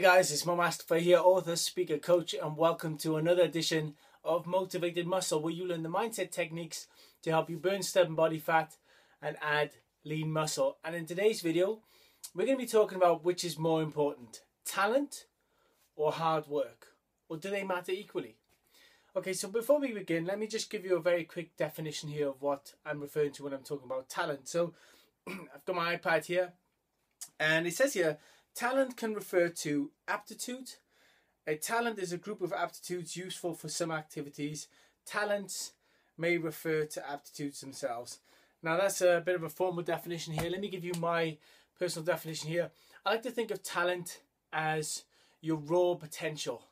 Hey guys, it's Mo Mustafa here, author, speaker, coach, and welcome to another edition of Motivated Muscle, where you learn the mindset techniques to help you burn stubborn body fat and add lean muscle. And in today's video, we're going to be talking about which is more important, talent or hard work, or do they matter equally? Okay, so before we begin, let me just give you a very quick definition here of what I'm referring to when I'm talking about talent. So I've got my iPad here, and it says here, talent can refer to aptitude. A talent is a group of aptitudes useful for some activities. Talents may refer to aptitudes themselves. Now that's a bit of a formal definition here. Let me give you my personal definition here. I like to think of talent as your raw potential.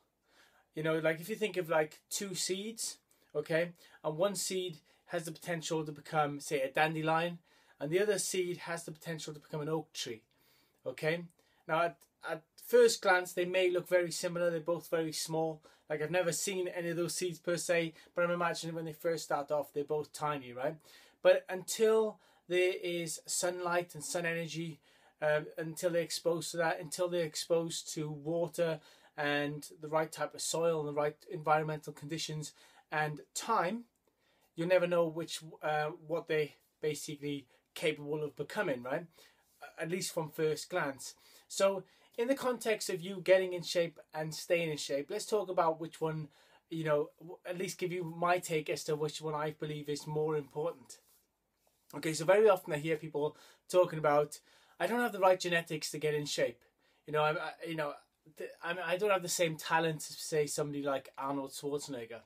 You know, like if you think of like two seeds, okay, and one seed has the potential to become, say, a dandelion, and the other seed has the potential to become an oak tree, okay? Now, at first glance, they may look very similar. They're both very small. Like, I've never seen any of those seeds per se, but I'm imagining when they first start off, they're both tiny, right? But until there is sunlight and sun energy, until they're exposed to that, until they're exposed to water and the right type of soil and the right environmental conditions and time, you'll never know what they're basically capable of becoming, right? At least from first glance. So in the context of you getting in shape and staying in shape, let's talk about which one, you know, at least give you my take as to which one I believe is more important. Okay, so very often I hear people talking about, I don't have the right genetics to get in shape. You know, I don't have the same talent as, say, somebody like Arnold Schwarzenegger.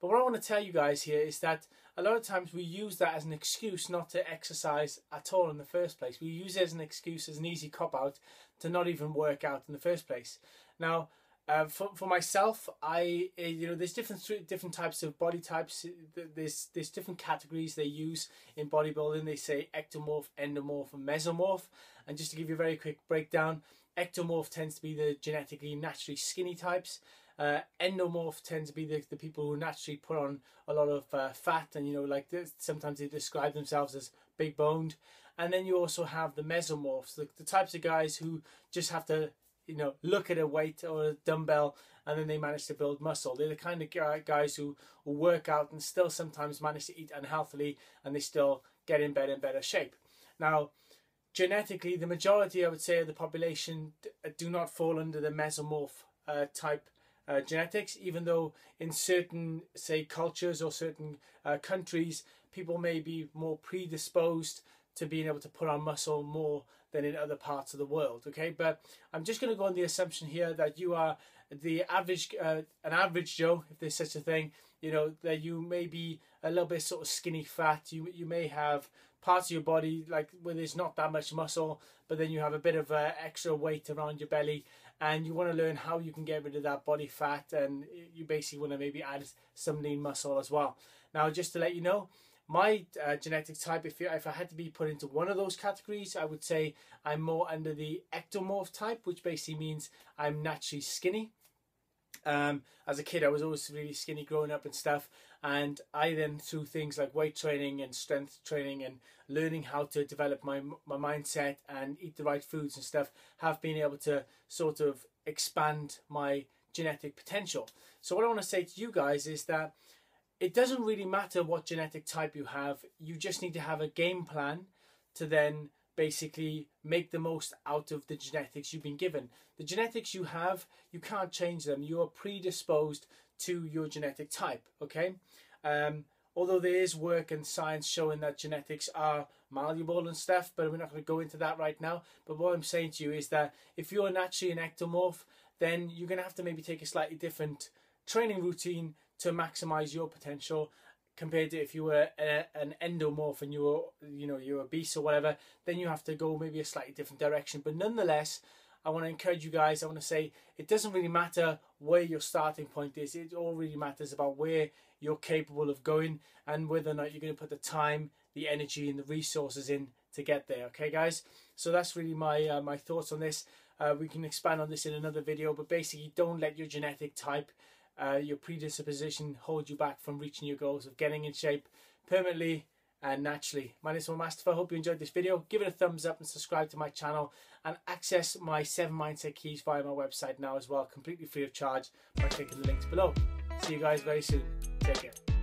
But what I want to tell you guys here is that a lot of times we use that as an excuse not to exercise at all in the first place. We use it as an excuse, as an easy cop-out to not even work out in the first place. Now, for myself, there's different types of body types. There's different categories they use in bodybuilding. They say ectomorph, endomorph, and mesomorph. And just to give you a very quick breakdown, ectomorph tends to be the genetically naturally skinny types. Endomorph tend to be the people who naturally put on a lot of fat, and sometimes they describe themselves as big boned. And then you also have the mesomorphs, the types of guys who just have to look at a weight or a dumbbell and then they manage to build muscle. They're the kind of guys who will work out and still sometimes manage to eat unhealthily, and they still get in better shape. Now, genetically, the majority, I would say, of the population do not fall under the mesomorph type genetics, even though in certain, say, cultures or certain countries, people may be more predisposed to being able to put on muscle more than in other parts of the world, okay? But I'm just going to go on the assumption here that you are the average, an average Joe, if there's such a thing, that you may be a little bit sort of skinny fat. You may have parts of your body like where there's not that much muscle, but then you have a bit of extra weight around your belly, and you want to learn how you can get rid of that body fat, and you basically want to maybe add some lean muscle as well. Now, just to let you know, my genetic type, if I had to be put into one of those categories, I would say I'm more under the ectomorph type, which basically means I'm naturally skinny. As a kid, I was always really skinny growing up and stuff, and I then, through things like weight training and strength training and learning how to develop my mindset and eat the right foods and stuff, have been able to sort of expand my genetic potential. So what I want to say to you guys is that it doesn't really matter what genetic type you have. You just need to have a game plan to then basically make the most out of the genetics you've been given. The genetics you have, you can't change them. You are predisposed to your genetic type, okay? Although there is work and science showing that genetics are malleable and stuff, but we're not going to go into that right now. But what I'm saying to you is that if you're naturally an ectomorph, then you're going to have to maybe take a slightly different training routine to maximize your potential, compared to if you were an endomorph and you were, you're obese or whatever, then you have to go maybe a slightly different direction. But nonetheless, I want to encourage you guys, I want to say, it doesn't really matter where your starting point is. It all really matters about where you're capable of going and whether or not you're going to put the time, the energy and the resources in to get there. Okay, guys? So that's really my thoughts on this. We can expand on this in another video, but basically don't let your genetic type, your predisposition hold you back from reaching your goals of getting in shape permanently and naturally. My name is Master. I hope you enjoyed this video. Give it a thumbs up and subscribe to my channel, and access my 7 mindset keys via my website now as well, completely free of charge, by clicking the links below. See you guys very soon. Take care.